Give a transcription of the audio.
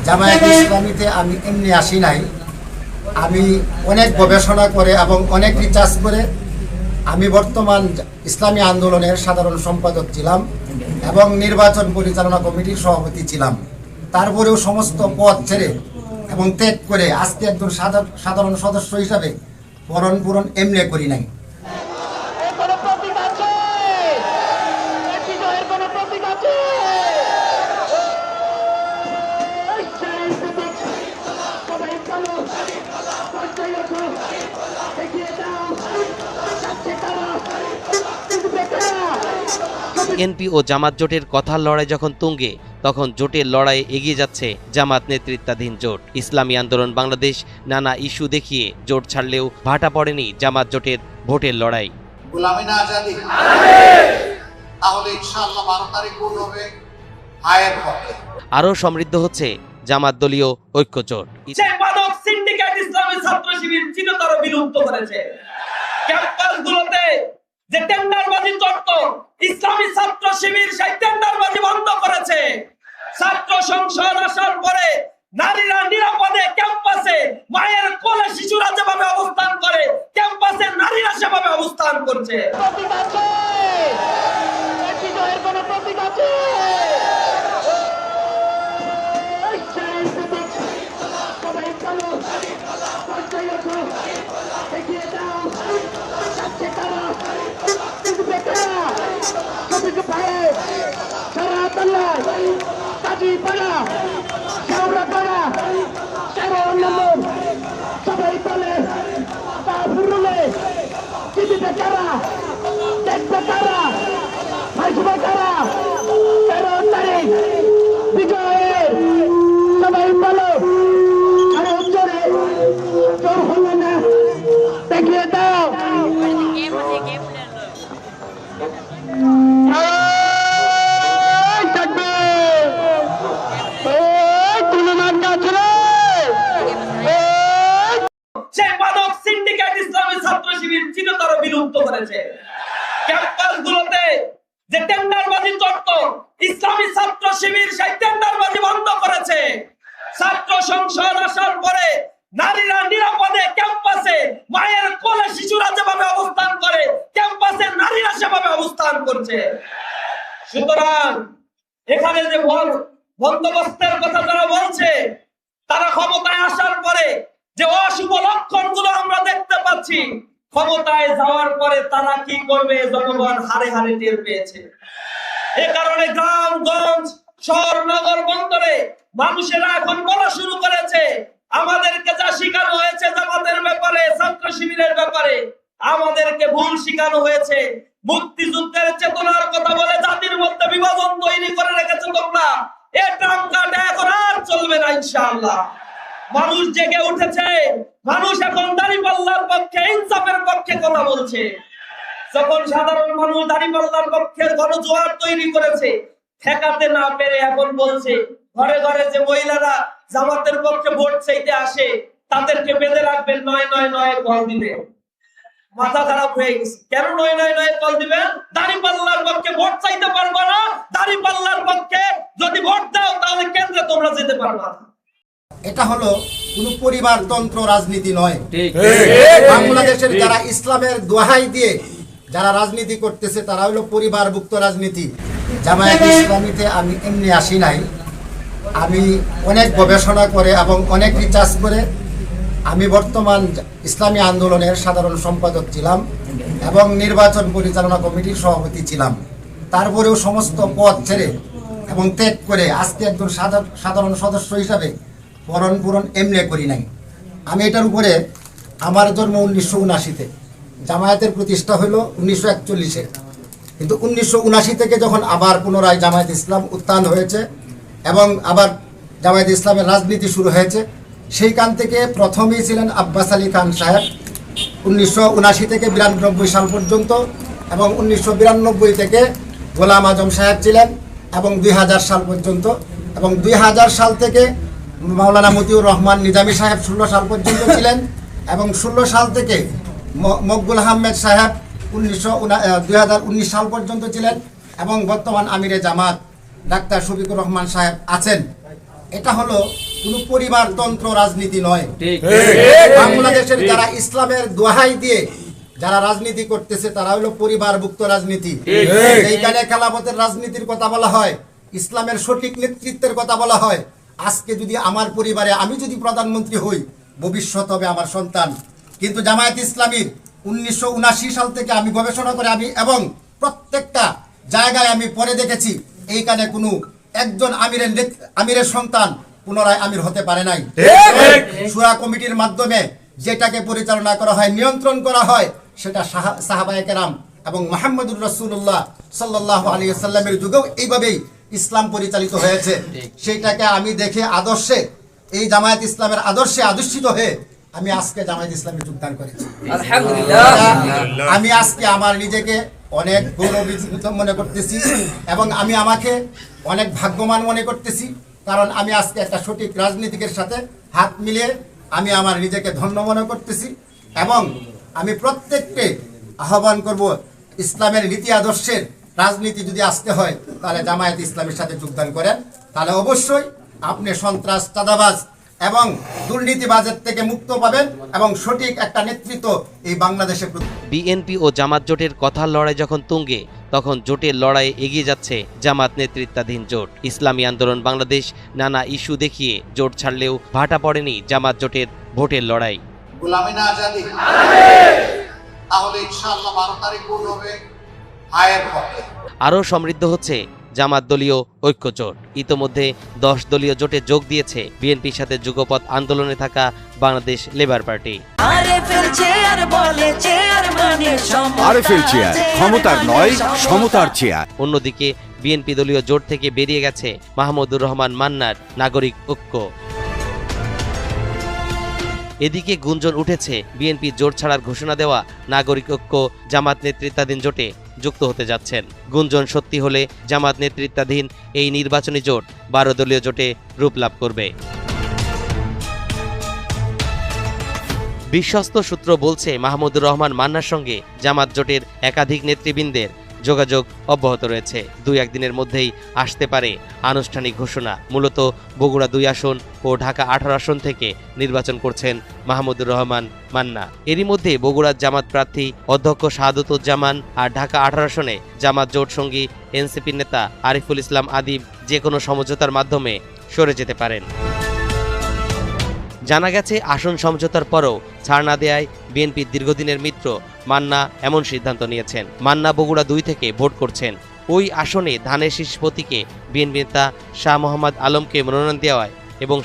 জামায়াতে ইসলামীতে আমি এমনি আসি নাই। আমি অনেক গবেষণা করে এবং অনেক রিসার্চ করে আমি বর্তমান ইসলামী আন্দোলনের সাধারণ সম্পাদক ছিলাম এবং নির্বাচন পরিচালনা কমিটির সভাপতি ছিলাম। তারপরেও সমস্ত পদ ছেড়ে এবং ত্যাগ করে আজকে একজন সাধারণ সদস্য হিসাবে বরণ পূরণ এমনি করি নাই। এনপি ও জামাত জোটের কথার লড়াই যখন তুঙ্গে, তখন জোটের লড়াইয়ে এগিয়ে যাচ্ছে জামাত নেতৃত্বাধীন জোট। ইসলামী আন্দোলন বাংলাদেশ নানা ইস্যু দেখিয়ে জোট ছাড়লেও ভাটা পড়েনি জামাত জোটের ভোটের লড়াই। গোলামি না আজাদি, তাহলে ইনশাআল্লাহ 12 তারিখ ভোট হবে হায়ের পক্ষে। আরও সমৃদ্ধ হচ্ছে জামাত দলীয় ঐক্য জোট। মাদক সিন্ডিকেট ইসলামী ছাত্র শিবির চিরতর বিলুপ্ত করেছে। ক্যাম্পাসগুলোতে যে টেন্ডারবাজি চলত, ইসলামী ছাত্র শিবির সেই টেন্ডারবাজি বন্ধ করেছে। ছাত্র সংসদ আসার পরে নারীরা নিরাপদে ক্যাম্পাসে, মায়ের কোলে শিশুরা যেভাবে অবস্থান করে, ক্যাম্পাসে নারীরা সেভাবে অবস্থান করছে। চিরতর বিলুপ্ত করেছে। ক্যাম্পাসগুলোতে যে টেন্ডারবাজি চলত, ইসলামী ছাত্র শিবির সেই টেন্ডারবাজি বন্ধ করেছে। ছাত্র সংসদ আসার পরে নারীরা নিরাপদে ক্যাম্পাসে, মায়ের কোলে শিশুরা যেভাবে অবস্থান করে, ক্যাম্পাসে নারীরা সেভাবে অবস্থান করছে। সুতরাং এখানে যে বন্দোবস্তের কথা যারা বলছে, তারা ক্ষমতায় আসার পরে যে অশুভ লক্ষণগুলো আমরা দেখতে পাচ্ছি, ক্ষমতায় যাওয়ার পরে তারা কি করবে জনগণ হারে হারে টের পেয়েছে। এ কারণে গ্রামগঞ্জ, শহর, নগর, বন্দরে মানুষেরা এখন বলা শুরু করেছে, আমাদেরকে যা শিখানো হয়েছে জামাতের ব্যাপারে, ছাত্র শিবিরের ব্যাপারে, আমাদেরকে ভুল শিখানো হয়েছে। মুক্তিযুদ্ধের চেতনার কথা বলে জাতির মধ্যে বিভাজন তৈরি করে রেখেছে তোমরা। এ ট্রাঙ্কাটা এখন আর চলবে না ইনশাআল্লাহ। মানুষ জেগে উঠেছে, মানুষ এখন দাঁড়িপাল্লার পক্ষে, ইনসাফের পক্ষে কথা বলছে। যখন সাধারণ মানুষ দাঁড়িপাল্লার পক্ষে গণজোয়ার তৈরি করেছে, ঠেকাতে না পেরে এখন বলছে ঘরে ঘরে যে মহিলারা জামাতের পক্ষে ভোট চাইতে আসে, তাদেরকে বেঁধে রাখবেন, 999 কল দিবে। মাথা খারাপ হয়ে গেছে। কেন 999 কল দিবেন? দাঁড়িপাল্লার পক্ষে ভোট চাইতে পারবা না। দাঁড়িপাল্লার পক্ষে যদি ভোট দাও তাহলে কেন্দ্রে তোমরা যেতে পারবা না। এটা হলো কোনো পরিবারতন্ত্র রাজনীতি নয়। বাংলাদেশের যারা ইসলামের দোহাই দিয়ে যারা রাজনীতি করতেছে, তারা হলো পরিবারভুক্ত রাজনীতি। জামায়াতে ইসলামীতে আমি এমনি আসি নাই। আমি অনেক গবেষণা করে এবং অনেক রিসার্চ করে আমি বর্তমান ইসলামী আন্দোলনের সাধারণ সম্পাদক ছিলাম এবং নির্বাচন পরিচালনা কমিটির সভাপতি ছিলাম। তারপরেও সমস্ত পদ ছেড়ে এবং ত্যাগ করে আজকে একজন সাধারণ সদস্য হিসাবে বরণ পূরণ এমনি করি নাই। আমি এটার উপরে, আমার জন্ম 1979-তে, জামায়াতের প্রতিষ্ঠা হলো 1941-এ, কিন্তু 1979 থেকে যখন আবার পুনরায় জামায়াত ইসলাম উত্থান হয়েছে এবং আবার জামায়াত ইসলামের রাজনীতি শুরু হয়েছে, সেইখান থেকে প্রথমেই ছিলেন আব্বাস আলী খান সাহেব 1979 থেকে 92 সাল পর্যন্ত, এবং 1992 থেকে গোলাম আজম সাহেব ছিলেন এবং 2000 সাল পর্যন্ত, এবং 2000 সাল থেকে মাওলানা মতিউর রহমান নিজামী সাহেব 16 সাল পর্যন্ত ছিলেন, এবং 16 সাল থেকে মকবুল আহমেদ সাহেব 2019 সাল পর্যন্ত ছিলেন, এবং বর্তমান আমিরে জামাত ডাক্তার শফিকুর রহমান সাহেব আছেন। এটা হলো কোনো পরিবারতন্ত্র রাজনীতি নয়। বাংলাদেশের যারা ইসলামের দোহাই দিয়ে যারা রাজনীতি করতেছে তারা হলো পরিবারভুক্ত রাজনীতি। এইখানে খেলাফতের রাজনীতির কথা বলা হয়, ইসলামের সঠিক নেতৃত্বের কথা বলা হয়। আজকে যদি আমার পরিবারে আমি যদি প্রধানমন্ত্রী হই, ভবিষ্যৎ হবে আমার সন্তান। কিন্তু জামায়াত ইসলামীর 1979 সাল থেকে আমি গবেষণা করে আমি এবং প্রত্যেকটা জায়গায় আমি পরে দেখেছি এইখানে কোনো একজন আমিরের সন্তান পুনরায় আমির হতে পারে নাই। শুরা কমিটির মাধ্যমে যেটাকে পরিচালনা করা হয়, নিয়ন্ত্রণ করা হয়, সেটা সাহাবায়ে কেরাম এবং মুহাম্মদুর রাসূলুল্লাহ সাল্লাল্লাহু আলাইহি ওয়াসাল্লামের যুগেও এইভাবেই ইসলাম পরিচালিত হয়েছে। সেইটাকে আমি দেখে আদর্শে, এই জামায়াত ইসলামের আদর্শে আদর্শিত হয়ে আমি আজকে জামায়াত ইসলামে যোগদান করেছি। আলহামদুলিল্লাহ। আমি আজকে আমার নিজেকে অনেক গৌরবান্বিত মনে করতেছি এবং আমি আমাকে অনেক ভাগ্যবান মনে করতেছি, কারণ আমি আজকে একটা সঠিক রাজনীতিকের সাথে হাত মিলিয়ে আমি আমার নিজেকে ধন্য মনে করতেছি। এবং আমি প্রত্যেককে আহ্বান করব, ইসলামের নীতি আদর্শের রাজনীতি যদি আসতে হয় তাহলে জামায়াত ইসলামের সাথে যোগদান করেন, তাহলে অবশ্যই আপনি সন্ত্রাস, চাঁদাবাজ এবং দুর্নীতিবাজের থেকে মুক্ত পাবেন এবং সঠিক একটা নেতৃত্ব এই বাংলাদেশে। বিএনপি ও জামাত জোটের কথার লড়াই যখন তুঙ্গে, তখন জোটের লড়াইয়ে এগিয়ে যাচ্ছে জামাত নেতৃত্বাধীন জোট। ইসলামী আন্দোলন বাংলাদেশ নানা ইস্যু দেখিয়ে জোট ছাড়লেও ভাটা পড়েনি জামাত জোটের ভোটের লড়াই। গোলামি না আজাদি, তাহলে ইনশাআল্লাহ 12 তারিখ ভোট হবে হায়ের পক্ষে। আরও সমৃদ্ধ হচ্ছে জামাত দলীয় ঐক্য জোট। ইতোমধ্যে 10 দলীয় জোটে যোগ দিয়েছে বিএনপির সাথে যুগপৎ আন্দোলনে থাকা বাংলাদেশ লেবার পার্টি। ক্ষমতার নয়, সমতার চেয়ার। অন্যদিকে বিএনপি দলীয় জোট থেকে বেরিয়ে গেছে মাহমুদুর রহমান মান্নার নাগরিক ঐক্য। এদিকে গুঞ্জন উঠেছে বিএনপি জোট ছাড়ার ঘোষণা দেওয়া নাগরিক ঐক্য জামাত নেতৃত্বাধীন জোটে যুক্ত হতে যাচ্ছেন। গুঞ্জন সত্যি হলে জামাত নেতৃত্বাধীন এই নির্বাচনী জোট 12 দলীয় জোটে রূপ লাভ করবে। বিশ্বস্ত সূত্র বলছে মাহমুদুর রহমান মান্নার সঙ্গে জামাত জোটের একাধিক নেতৃবৃন্দের যোগাযোগ অব্যাহত রয়েছে। 2-1 দিনের মধ্যেই আসতে পারে আনুষ্ঠানিক ঘোষণা। মূলত বগুড়া 2 আসন ও ঢাকা 18 আসন থেকে নির্বাচন করছেন মাহমুদুর রহমান মান্না। এরই মধ্যে বগুড়ার জামাত প্রার্থী অধ্যক্ষ শাহাদুজ্জামান আর ঢাকা 18 আসনে জামাত জোট সঙ্গী এনসিপির নেতা আরিফুল ইসলাম আদিব যে কোনো সমঝোতার মাধ্যমে সরে যেতে পারেন। জানা গেছে আসন সমঝোতার পরও ছাড় না দেয়ায় বিএনপির দীর্ঘদিনের মিত্র মান্না এমন সিদ্ধান্ত নিয়েছেন। মান্না বগুড়া 2 থেকে ভোট করছেন। ওই আসনে ধানের শীষ প্রতীকে বিএনপি নেতা শাহ মোহাম্মদ আলমকে মনোনয়ন দেওয়ায় এবং